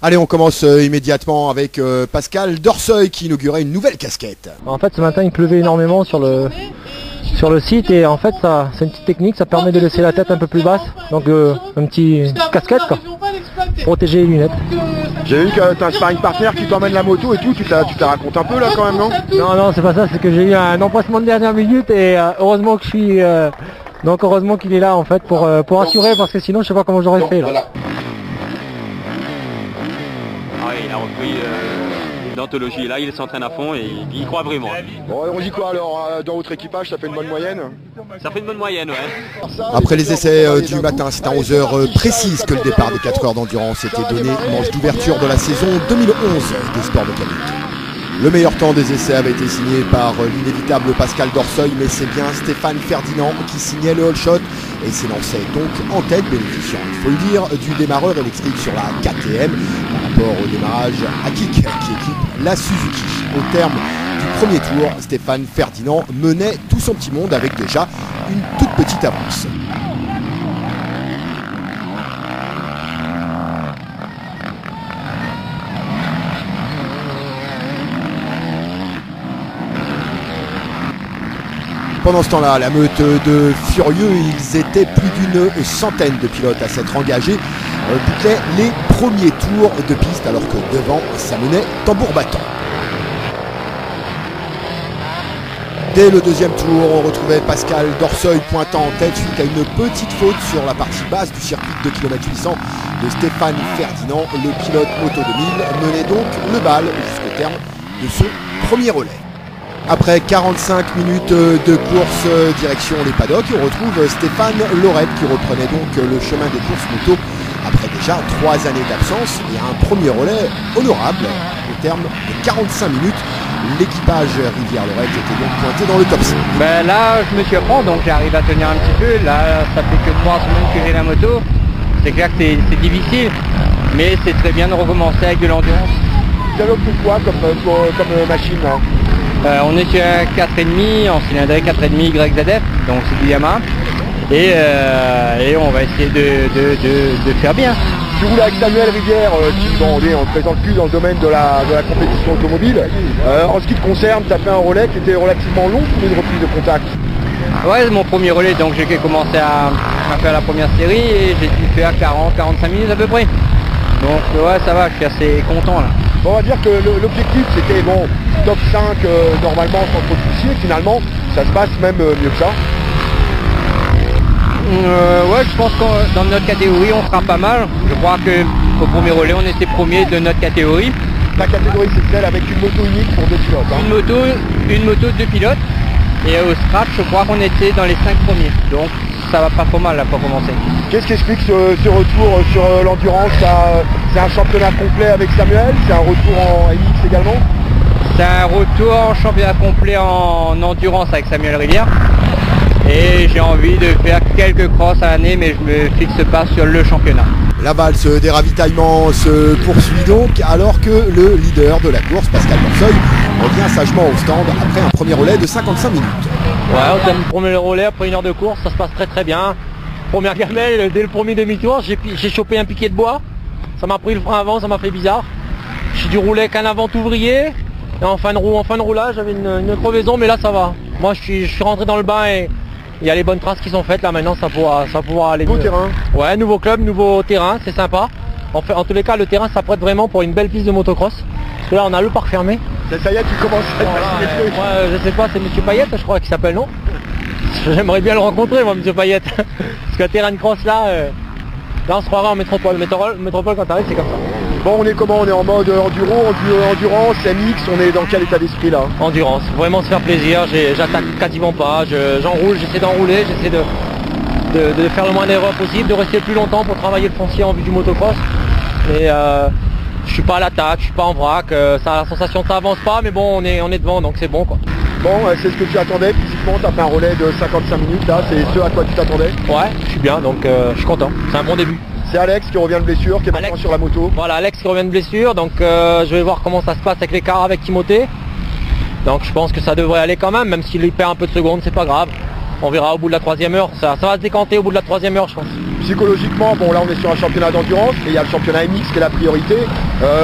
Allez, on commence immédiatement avec Pascal Dorseuil qui inaugurait une nouvelle casquette. En fait, ce matin, il pleuvait énormément sur le site et en fait, c'est une petite technique, ça permet de laisser la tête un peu plus basse. Donc, une petite casquette, quoi, protéger les lunettes. J'ai vu que tu as un sparring partner qui t'emmène la moto et tout, tu te la racontes un peu là quand même, non? Non, c'est pas ça, c'est que j'ai eu un empressement de dernière minute et heureusement que je suis... donc heureusement qu'il est là en fait pour assurer parce que sinon je sais pas comment j'aurais fait là. Voilà. Ah, il a repris l'anthologie là, il s'entraîne à fond et il y croit vraiment. Bon, on dit quoi alors dans votre équipage, ça fait une bonne moyenne? Ça fait une bonne moyenne, ouais. Après les essais du matin, c'est à 11h précise que le départ des 4 heures d'endurance était donné, manche d'ouverture de la saison 2011 des sports de mécanique. Le meilleur temps des essais avait été signé par l'inévitable Pascal Dorseuil, mais c'est bien Stéphane Ferdinand qui signait le all shot et s'élançait donc en tête, bénéficiant, il faut le dire, du démarreur électrique sur la KTM par rapport au démarrage à Kick qui équipe la Suzuki. Au terme du premier tour, Stéphane Ferdinand menait tout son petit monde avec déjà une toute petite avance. Pendant ce temps-là, la meute de furieux, ils étaient plus d'une centaine de pilotes à s'être engagés, bouclaient les premiers tours de piste alors que devant, ça menait tambour battant. Dès le deuxième tour, on retrouvait Pascal Dorseuil pointant en tête suite à une petite faute sur la partie basse du circuit de 2 km 800 de Stéphane Ferdinand. Le pilote Moto 2000 menait donc le bal jusqu'au terme de son premier relais. Après 45 minutes de course direction les paddocks, on retrouve Stéphane Lorette qui reprenait donc le chemin des courses moto après déjà 3 années d'absence et un premier relais honorable. Au terme de 45 minutes, l'équipage Rivière-Lorette était donc pointé dans le top 5. Ben là, je me surprends, donc j'arrive à tenir un petit peu. Là, ça fait que 3 semaines que j'ai la moto. C'est clair que c'est difficile, mais c'est très bien de recommencer avec de l'endurance. Tu avais pris quoi comme machine là? On est sur un 4,5 en cylindrée 4,5 YZF, donc c'est du Yamaha. Et on va essayer de faire bien. Tu roules avec Samuel Rivière, on ne te présente plus dans le domaine de la compétition automobile. En ce qui te concerne, tu as fait un relais qui était relativement long pour une reprise de contact. Ouais, c'est mon premier relais, donc j'ai commencé à faire la première série et j'ai dû faire 40-45 minutes à peu près. Donc ouais, ça va, je suis assez content là. Bon, on va dire que l'objectif c'était bon, top 5 normalement sans trop de soucis et finalement ça se passe même mieux que ça. Ouais, je pense que dans notre catégorie on fera pas mal. Je crois qu'au premier relais on était premier de notre catégorie. La catégorie c'est celle avec une moto unique pour 2 pilotes. Hein. Une moto 2 pilotes. Et au scratch je crois qu'on était dans les 5 premiers. Donc ça va pas trop mal là pour commencer. Qu'est-ce qui explique ce retour sur l'endurance? C'est un championnat complet avec Samuel, c'est un retour en MX également? C'est un retour en championnat complet en endurance avec Samuel Rivière. Et j'ai envie de faire quelques crosses à l'année, mais je me fixe pas sur le championnat. La valse des ravitaillements se poursuit donc alors que le leader de la course, Pascal Dorseuil, revient sagement au stand après un premier relais de 55 minutes. Ouais, on termine le premier relais après 1 heure de course, ça se passe très bien. Première gamelle, dès le premier demi-tour, j'ai chopé un piquet de bois. Ça m'a pris le frein avant, ça m'a fait bizarre. J'ai dû rouler qu'un avant ouvrier. Et en fin de roulage, j'avais une crevaison, mais là ça va. Moi je suis rentré dans le bain et il y a les bonnes traces qui sont faites. Là maintenant ça pourra aller. Nouveau terrain. Ouais, nouveau club, nouveau terrain, c'est sympa. En tous les cas, le terrain s'apprête vraiment pour une belle piste de motocross. Parce que là on a le parc fermé. Ça y est, tu commences à imaginer le truc. Ouais, je sais pas, c'est Monsieur Payette, je crois qu'il s'appelle, non? J'aimerais bien le rencontrer, moi, Monsieur Payette. Parce qu'un terrain de cross là on se croirait en métropole. Métropole quand t'arrives, c'est comme ça. Bon, on est comment? On est en mode endurance, MX, on est dans quel état d'esprit là? Endurance, vraiment se faire plaisir, j'attaque quasiment pas, j'enroule, j'essaie d'enrouler, j'essaie de faire le moins d'erreurs possible, de rester plus longtemps pour travailler le foncier en vue du motocross. Et je suis pas à l'attaque, je suis pas en vrac, ça a la sensation que ça avance pas, mais bon, on est devant, donc c'est bon quoi. Bon, c'est ce que tu attendais physiquement, tu as fait un relais de 55 minutes là, c'est ce à quoi tu t'attendais? Ouais, je suis bien, donc je suis content, c'est un bon début. C'est Alex qui revient de blessure, qui est maintenant sur la moto. Voilà, Alex qui revient de blessure, donc je vais voir comment ça se passe avec l'écart avec Timothée. Donc je pense que ça devrait aller quand même s'il perd un peu de secondes, c'est pas grave. On verra au bout de la 3e heure, ça va se décanter au bout de la 3e heure je pense. Psychologiquement, bon là on est sur un championnat d'endurance, mais il y a le championnat MX qui est la priorité.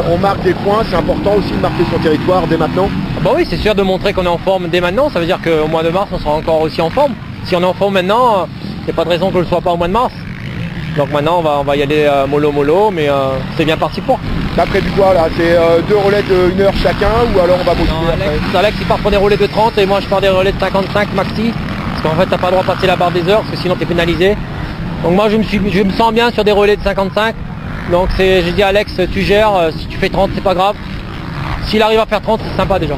On marque des points, c'est important aussi de marquer son territoire dès maintenant. Bah oui, c'est sûr de montrer qu'on est en forme dès maintenant, ça veut dire qu'au mois de mars on sera encore aussi en forme. Si on est en forme maintenant, il n'y a pas de raison que je ne le soit pas au mois de mars. Donc maintenant on va y aller mollo, mais c'est bien parti pour. T'as prévu quoi là? C'est 2 relais de 1 heure chacun ou alors on va motiver après? Alex il part pour des relais de 30 et moi je pars des relais de 55 maxi. Parce qu'en fait t'as pas le droit de passer la barre des heures parce que sinon t'es pénalisé. Donc moi je me sens bien sur des relais de 55. Donc j'ai dit à Alex, tu gères, si tu fais 30 c'est pas grave. S'il arrive à faire 30 c'est sympa déjà.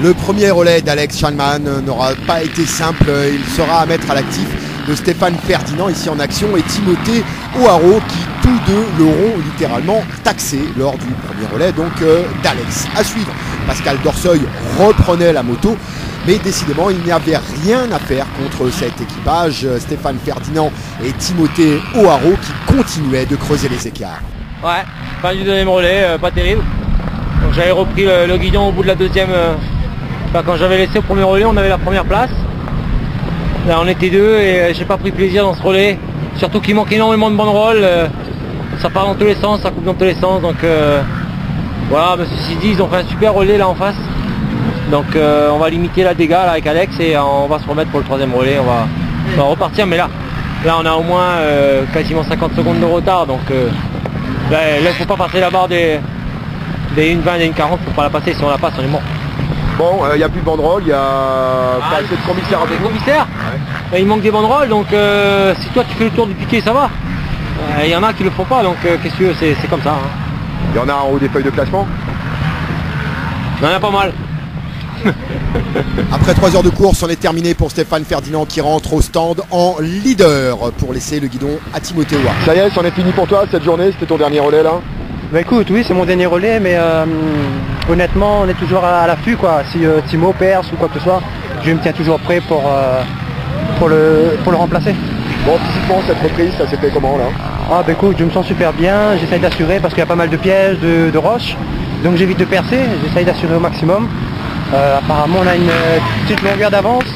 Le premier relais d'Alex Schalman n'aura pas été simple, il sera à mettre à l'actif de Stéphane Ferdinand ici en action et Timothée O'Haraud qui tous deux l'auront littéralement taxé lors du premier relais donc d'Alex. À suivre, Pascal Dorseuil reprenait la moto mais décidément il n'y avait rien à faire contre cet équipage, Stéphane Ferdinand et Timothée O'Haraud qui continuaient de creuser les écarts. Ouais, fin du deuxième relais, pas terrible. Donc j'avais repris le guidon au bout de la deuxième. Quand j'avais laissé au premier relais, on avait la première place. Là, on était deux et j'ai pas pris plaisir dans ce relais. Surtout qu'il manque énormément de banderoles. Ça part dans tous les sens, ça coupe dans tous les sens. Donc voilà, mais ceci dit, ils ont fait un super relais là en face. Donc on va limiter la dégâts là, avec Alex et on va se remettre pour le troisième relais. On va repartir, mais là on a au moins quasiment 50 secondes de retard. Donc là, il ne faut pas passer la barre des 1,20 et 1,40, faut pas la passer. Si on la passe, on est mort. Bon, il n'y a plus de banderole, il y a pas assez de commissaires à vélo. Ouais. Il manque des banderoles, donc si toi tu fais le tour du piquet, ça va. Il y en a qui le font pas, donc qu'est-ce que tu veux, c'est comme ça. Hein. Il y en a en haut des feuilles de classement? Il y en a pas mal. Après 3 heures de course, on est terminé pour Stéphane Ferdinand qui rentre au stand en leader pour laisser le guidon à Timothée O'Haraud. Ça y est, c'en est fini pour toi cette journée, c'était ton dernier relais là? Bah écoute, oui c'est mon dernier relais, mais honnêtement on est toujours à l'affût quoi. Si Timo perce ou quoi que ce soit, je me tiens toujours prêt pour le remplacer. Bon, physiquement cette reprise, ça s'est fait comment là? Ah bah écoute, je me sens super bien, j'essaye d'assurer parce qu'il y a pas mal de pièges, de roches, donc j'évite de percer, j'essaye d'assurer au maximum. Apparemment on a une petite longueur d'avance,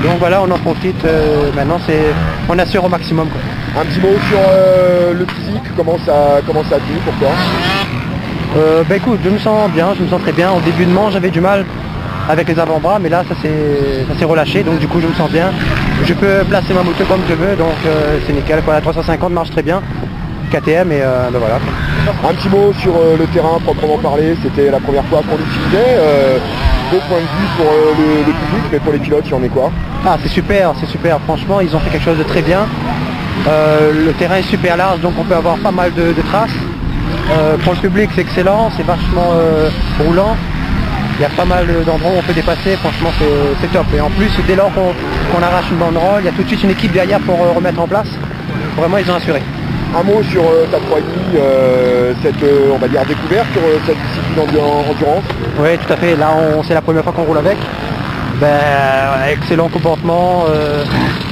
donc voilà on en profite, maintenant on assure au maximum quoi. Un petit mot sur le physique, comment ça a tenu pour toi? Bah écoute, je me sens bien, je me sens très bien. Au début de manche j'avais du mal avec les avant-bras, mais là ça s'est relâché, donc du coup je me sens bien. Je peux placer ma moto comme je veux, donc c'est nickel. La 350 marche très bien, KTM et ben voilà. Un petit mot sur le terrain proprement parlé, c'était la première fois qu'on l'utilisait. Deux points de vue pour le public, mais pour les pilotes, il y en est quoi? Ah c'est super, franchement ils ont fait quelque chose de très bien. Le terrain est super large, donc on peut avoir pas mal de traces. Pour le public c'est excellent, c'est vachement roulant. Il y a pas mal d'endroits où on peut dépasser, franchement c'est top. Et en plus dès lors qu'on arrache une banderole, il y a tout de suite une équipe derrière pour remettre en place. Vraiment ils ont assuré. Un mot sur ta 3,5, cette on va dire découverte sur cette discipline endurance. Oui tout à fait, là c'est la première fois qu'on roule avec. Excellent comportement,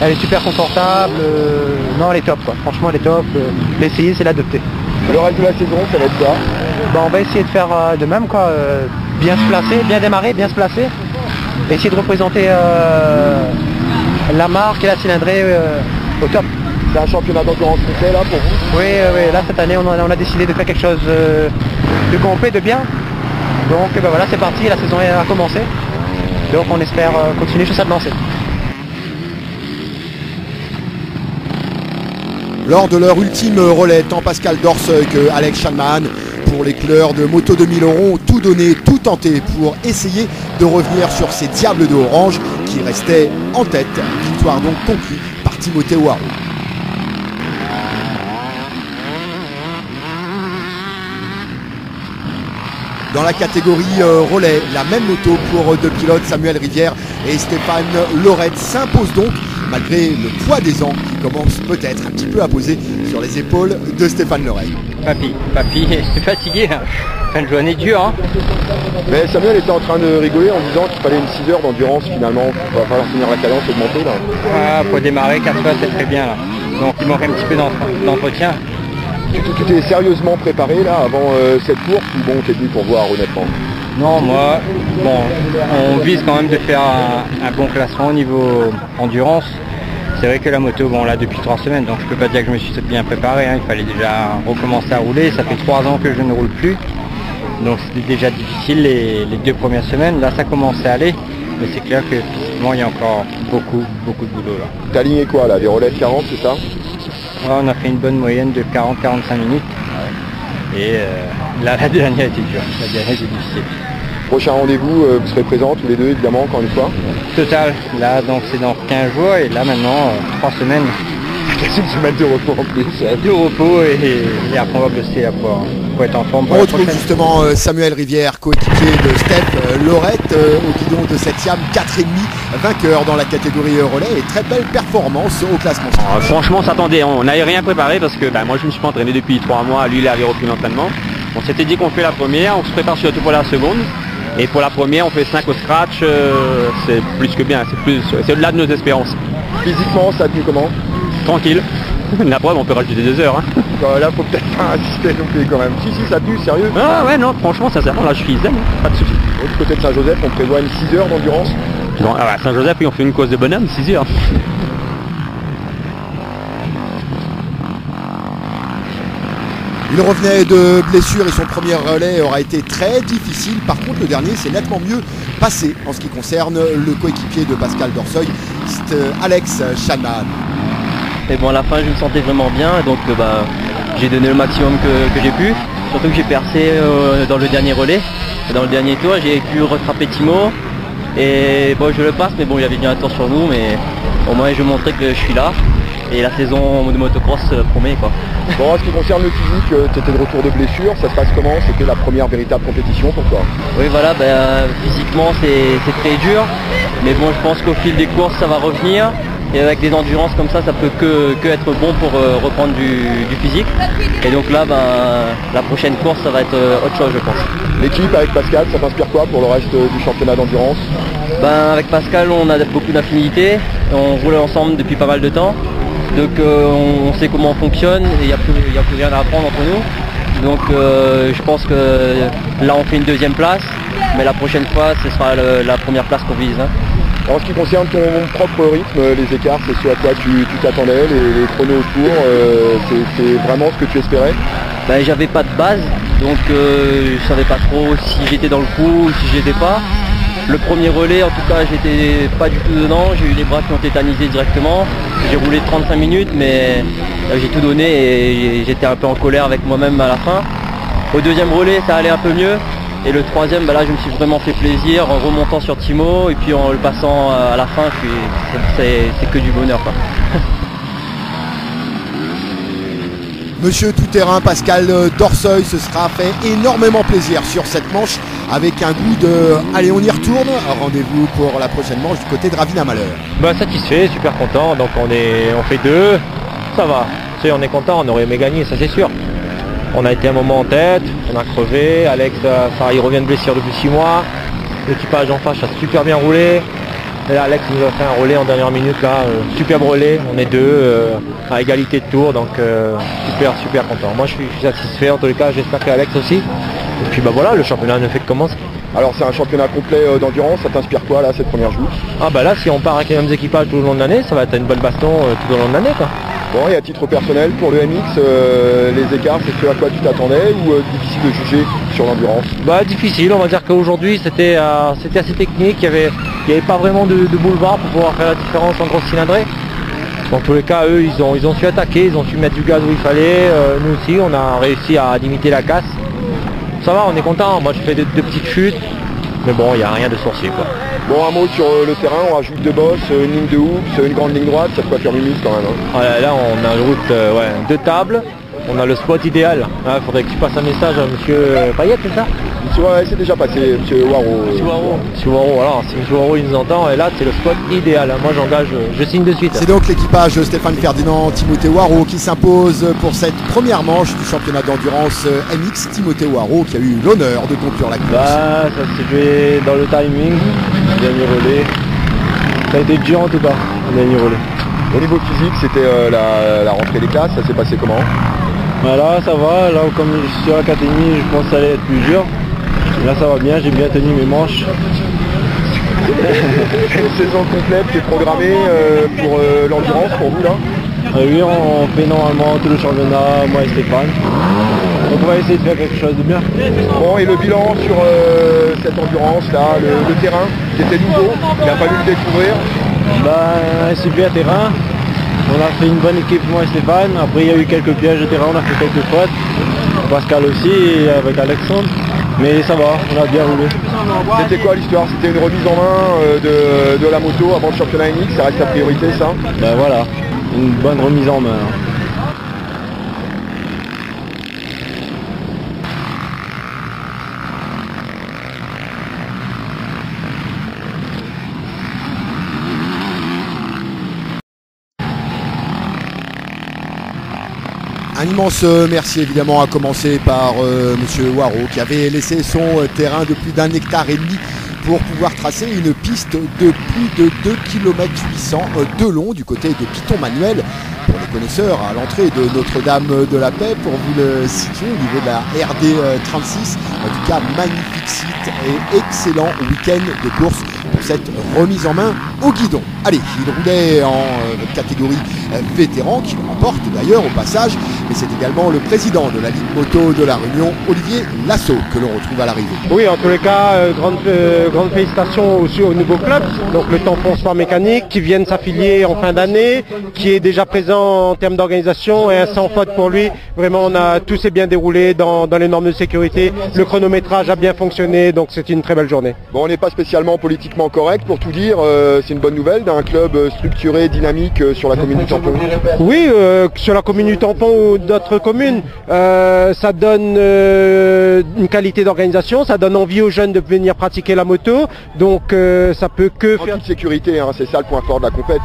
elle est super confortable, non elle est top quoi. Franchement elle est top, l'essayer c'est l'adopter. Le reste de la saison ça va être quoi? On va essayer de faire de même quoi, bien se placer, bien démarrer, bien se placer, essayer de représenter la marque et la cylindrée au top. C'est un championnat d'endurance complet là pour vous? Oui, là cette année on a décidé de faire quelque chose de complet, de bien. Donc voilà c'est parti, la saison a commencé. Donc on espère continuer sur cette lancée. Lors de leur ultime relais, tant Pascal Dorseuil que Alex Schalman, pour les couleurs de Moto 2000 auront tout donné, tout tenté pour essayer de revenir sur ces Diables de Orange qui restaient en tête. Victoire donc conclue par Timothée O'Haraud. Dans la catégorie relais, la même moto pour deux pilotes, Samuel Rivière et Stéphane Lorette s'impose donc malgré le poids des ans qui commence peut-être un petit peu à peser sur les épaules de Stéphane Leray. Papy est fatigué, hein. Fin de journée dure. Hein. Mais Samuel était en train de rigoler en disant qu'il fallait une 6 heures d'endurance finalement. Il va falloir finir la cadence, augmenter là. Ah, pour démarrer 4 heures c'est très bien là. Donc il manque un petit peu d'entretien. Tu t'es sérieusement préparé là avant cette course ou bon t'es venu pour voir honnêtement? Non, moi, bon, on vise quand même de faire un bon classement au niveau endurance. C'est vrai que la moto, bon, là depuis 3 semaines, donc je peux pas dire que je me suis bien préparé. Hein. Il fallait déjà recommencer à rouler. Ça fait 3 ans que je ne roule plus, donc c'était déjà difficile les 2 premières semaines. Là, ça commençait à aller, mais c'est clair que physiquement, il y a encore beaucoup de boulot là. T'as aligné quoi là? Des relais de 40, c'est ça? Ouais, on a fait une bonne moyenne de 40-45 minutes. Et là, la dernière était dure. La dernière était difficile. Prochain rendez-vous, vous serez présents tous les deux évidemment encore une fois. Total, là donc c'est dans 15 jours et là maintenant 3 semaines. C'est une semaine de repos en plus. De repos et après on va bosser là pour être en forme. On retrouve justement Samuel Rivière, coéquipier de Steph Lorette, au guidon de 7e, 4,5, vainqueur dans la catégorie relais et très belle performance au classement. Franchement, on s'attendait, on n'avait rien préparé parce que moi je me suis pas entraîné depuis 3 mois, lui il avait repris l'entraînement. On s'était dit qu'on fait la première, on se prépare surtout pour la seconde. Et pour la première, on fait 5 au scratch, c'est plus que bien, c'est au-delà de nos espérances. Physiquement, ça a tenu comment? Tranquille. La preuve, on peut rajouter 2 heures. Hein. Là, faut peut-être pas insister non plus quand même. Si, ça a tenu, sérieux? Ah ouais, non, franchement, sincèrement, là, je suis zen, pas de soucis. Du côté de Saint-Joseph, on prévoit une 6 heures d'endurance? Bon, à Saint-Joseph, oui, on fait une course de bonhomme, 6 heures. Il revenait de blessure et son premier relais aura été très difficile. Par contre, le dernier s'est nettement mieux passé en ce qui concerne le coéquipier de Pascal Dorseuil, Alex Shannon. Et bon, à la fin, je me sentais vraiment bien, donc j'ai donné le maximum que j'ai pu. Surtout que j'ai percé dans le dernier relais. Et dans le dernier tour, j'ai pu rattraper Timo. Et bon, je le passe, mais bon, il y avait bien un tour sur nous, mais au moins, je montrais que je suis là. Et la saison de motocross promet quoi. Bon, en ce qui concerne le physique, tu étais de retour de blessure, ça se passe comment? C'était la première véritable compétition pour toi? Oui voilà, physiquement c'est très dur, mais bon je pense qu'au fil des courses ça va revenir. Et avec des endurances comme ça peut que être bon pour reprendre du physique. Et donc là la prochaine course ça va être autre chose je pense. L'équipe avec Pascal, ça t'inspire quoi pour le reste du championnat d'endurance? Avec Pascal on a beaucoup d'affinités, on roule ensemble depuis pas mal de temps. Donc on sait comment on fonctionne et il n'y a plus rien à apprendre entre nous. Donc je pense que là on fait une 2e place, mais la prochaine fois ce sera la première place qu'on vise. Hein. En ce qui concerne ton propre rythme, les écarts, c'est ce à quoi tu t'attendais, les chronos autour, c'est vraiment ce que tu espérais? J'avais pas de base, donc je savais pas trop si j'étais dans le coup ou si j'étais pas. Le premier relais, en tout cas, j'étais pas du tout dedans. J'ai eu les bras qui ont tétanisé directement. J'ai roulé 35 minutes, mais j'ai tout donné et j'étais un peu en colère avec moi-même à la fin. Au 2e relais, ça allait un peu mieux. Et le 3e, là, je me suis vraiment fait plaisir en remontant sur Timo et puis en le passant à la fin. C'est que du bonheur, quoi. Monsieur Tout-Terrain, Pascal Dorseuil se sera fait énormément plaisir sur cette manche avec un goût de « allez on y retourne ». Rendez-vous pour la prochaine manche du côté de Ravina-Malheur. Satisfait, super content, donc on fait 2, ça va. On est content, on aurait aimé gagner, ça c'est sûr. On a été un moment en tête, on a crevé, Alex il revient de blessure depuis 6 mois, l'équipage en face a super bien roulé. Et là, Alex nous a fait un relais en dernière minute là, superbe relais, on est 2 à égalité de tour, donc super content. Moi je suis satisfait en tous les cas, j'espère qu'Alex aussi. Et puis voilà, le championnat ne fait que commencer. Alors c'est un championnat complet d'endurance, ça t'inspire quoi là cette première joute? Là si on part avec les mêmes équipages tout au long de l'année, ça va être une bonne baston tout au long de l'année quoi. Bon, et à titre personnel, pour le MX, les écarts, c'est ce à quoi tu t'attendais ou difficile de juger sur l'endurance? Difficile, on va dire qu'aujourd'hui c'était assez technique, il n'y avait pas vraiment de boulevard pour pouvoir faire la différence en grosse cylindrée. Dans tous les cas, eux, ils ont su attaquer, ils ont su mettre du gaz où il fallait. Nous aussi, on a réussi à limiter la casse. Ça va, on est content. Moi, je fais 2 petites chutes, mais bon, il n'y a rien de sorcier quoi. Bon, un mot sur le terrain, on rajoute 2 bosses, une ligne de hoops, une grande ligne droite, ça te fait faire minutes quand même. Hein. Là, on a une route 2 tables, On a le spot idéal. Il faudrait que tu passes un message à monsieur Payet, c'est ça? Ouais, c'est déjà passé, monsieur Waro. Monsieur Waro, alors si monsieur Waro il nous entend, et là c'est le spot idéal. Moi j'engage, je signe de suite. C'est donc l'équipage Stéphane Ferdinand, Timothée Waro qui s'impose pour cette première manche du championnat d'endurance MX. Timothée Waro qui a eu l'honneur de conclure la course. Ça s'est joué dans le timing, dernier relais. Ça a été dur en tout cas, le dernier relais. Au niveau physique, c'était la rentrée des classes, ça s'est passé comment? Là ça va, là comme je suis sur l'académie, je pense que ça allait être plus dur. Là ça va bien, j'ai bien tenu mes manches. Une saison complète qui est programmée pour l'endurance pour vous là? Oui, on fait normalement tout le championnat, moi et Stéphane. Donc on va essayer de faire quelque chose de bien. Bon, et le bilan sur cette endurance là, le terrain qui était nouveau, il a fallu le découvrir. Un super terrain. On a fait une bonne équipe moi et Stéphane. Après il y a eu quelques pièges de terrain, on a fait quelques fautes. Pascal aussi et avec Alexandre. Mais ça va, on a bien roulé. C'était quoi l'histoire? C'était une remise en main de la moto avant le championnat MX, ça reste la priorité ça? Voilà, une bonne remise en main. Un immense merci évidemment à commencer par monsieur Waro qui avait laissé son terrain de plus d'1,8 hectare pour pouvoir tracer une piste de plus de 2 km 800 de long du côté de Piton-Manuel. Pour les connaisseurs, à l'entrée de Notre-Dame de la Paix, pour vous le situer au niveau de la RD 36. En tout cas, magnifique site et excellent week-end de course pour cette remise en main au guidon. Allez, il roulait en catégorie vétéran, qui l'emporte d'ailleurs au passage, mais c'est également le président de la Ligue Moto de la Réunion, Olivier Lasso, que l'on retrouve à l'arrivée. Oui, en tous les cas, grande félicitations aussi au nouveau club, donc le Tampon Sport Mécanique, qui viennent s'affilier en fin d'année, qui est déjà présent en termes d'organisation et un sans faute pour lui. Vraiment, tout s'est bien déroulé dans les normes de sécurité, le chronométrage a bien fonctionné, donc c'est une très belle journée. Bon, on n'est pas spécialement politiquement correct pour tout dire, c'est une bonne nouvelle d'un club structuré, dynamique sur la commune du Tampon. Oui, sur la commune du Tampon ou d'autres communes, ça donne une qualité d'organisation, ça donne envie aux jeunes de venir pratiquer la moto, donc ça peut que faire... En toute sécurité, hein, c'est ça le point fort de la compète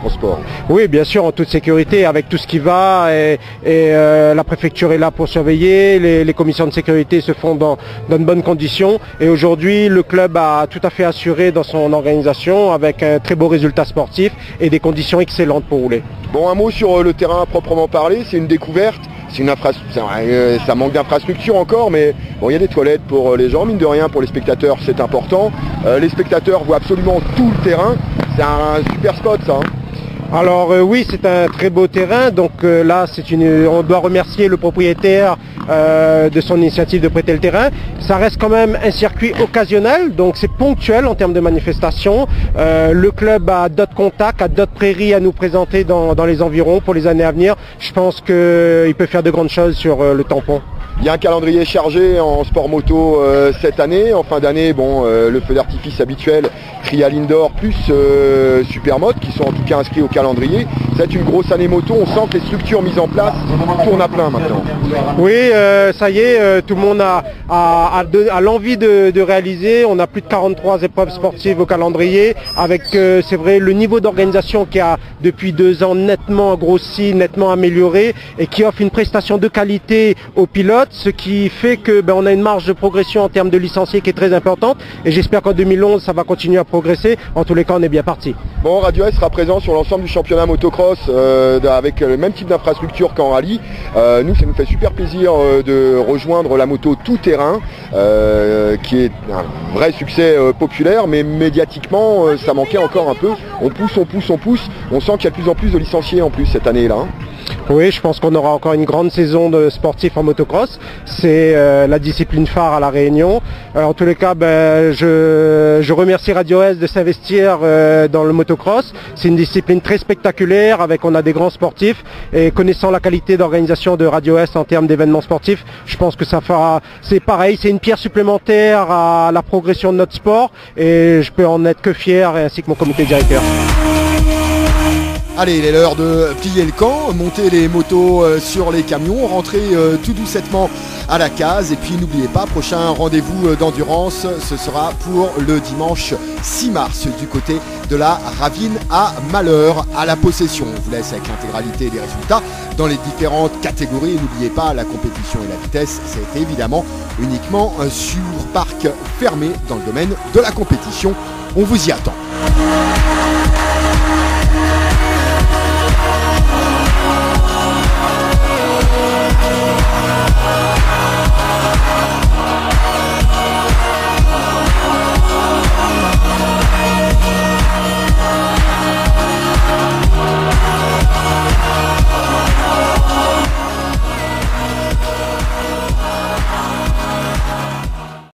en sport. Oui, bien sûr, en toute sécurité, avec tout ce qui va, et la préfecture est là pour surveiller, les commissions de sécurité se font dans de bonnes conditions, et aujourd'hui le club a tout à fait assuré dans son organisation avec un très beau résultat sportif et des conditions excellentes pour rouler. Bon, un mot sur le terrain à proprement parler, c'est une découverte, ça manque d'infrastructure encore, mais bon, il y a des toilettes pour les gens, mine de rien, pour les spectateurs c'est important. Les spectateurs voient absolument tout le terrain, c'est un super spot ça. Hein. Alors oui, c'est un très beau terrain, donc là on doit remercier le propriétaire de son initiative de prêter le terrain. Ça reste quand même un circuit occasionnel, donc c'est ponctuel en termes de manifestations. Le club a d'autres contacts, a d'autres prairies à nous présenter dans les environs pour les années à venir. Je pense qu'il peut faire de grandes choses sur le Tampon. Il y a un calendrier chargé en sport moto cette année. En fin d'année, bon, le feu d'artifice habituel, Trial Indoor plus Supermode qui sont en tout cas inscrits au calendrier. C'est une grosse année moto. On sent que les structures mises en place tournent à plein maintenant. Oui, ça y est, tout le monde a l'envie de réaliser. On a plus de 43 épreuves sportives au calendrier avec, c'est vrai, le niveau d'organisation qui a depuis 2 ans nettement grossi, nettement amélioré et qui offre une prestation de qualité aux pilotes, ce qui fait que on a une marge de progression en termes de licenciés qui est très importante et j'espère qu'en 2011 ça va continuer à progresser. En tous les cas, on est bien parti. Bon, Radio S sera présent sur l'ensemble du championnat motocross avec le même type d'infrastructure qu'en rallye. Nous, ça nous fait super plaisir de rejoindre la moto tout-terrain qui est un vrai succès populaire, mais médiatiquement ça manquait encore un peu. On pousse. On sent qu'il y a de plus en plus de licenciés en plus cette année-là. Hein. Oui, je pense qu'on aura encore une grande saison de sportifs en motocross. C'est la discipline phare à La Réunion. En tous les cas, je remercie Radio S de s'investir dans le motocross. C'est une discipline très spectaculaire, on a des grands sportifs. Et connaissant la qualité d'organisation de Radio S en termes d'événements sportifs, je pense que c'est pareil, c'est une pierre supplémentaire à la progression de notre sport. Et je peux en être que fier, ainsi que mon comité directeur. Allez, il est l'heure de plier le camp, monter les motos sur les camions, rentrer tout doucettement à la case. Et puis n'oubliez pas, prochain rendez-vous d'endurance, ce sera pour le dimanche 6 mars du côté de la Ravine à Malheur à la Possession. On vous laisse avec l'intégralité des résultats dans les différentes catégories. Et n'oubliez pas, la compétition et la vitesse, c'est évidemment uniquement sur parc fermé dans le domaine de la compétition. On vous y attend.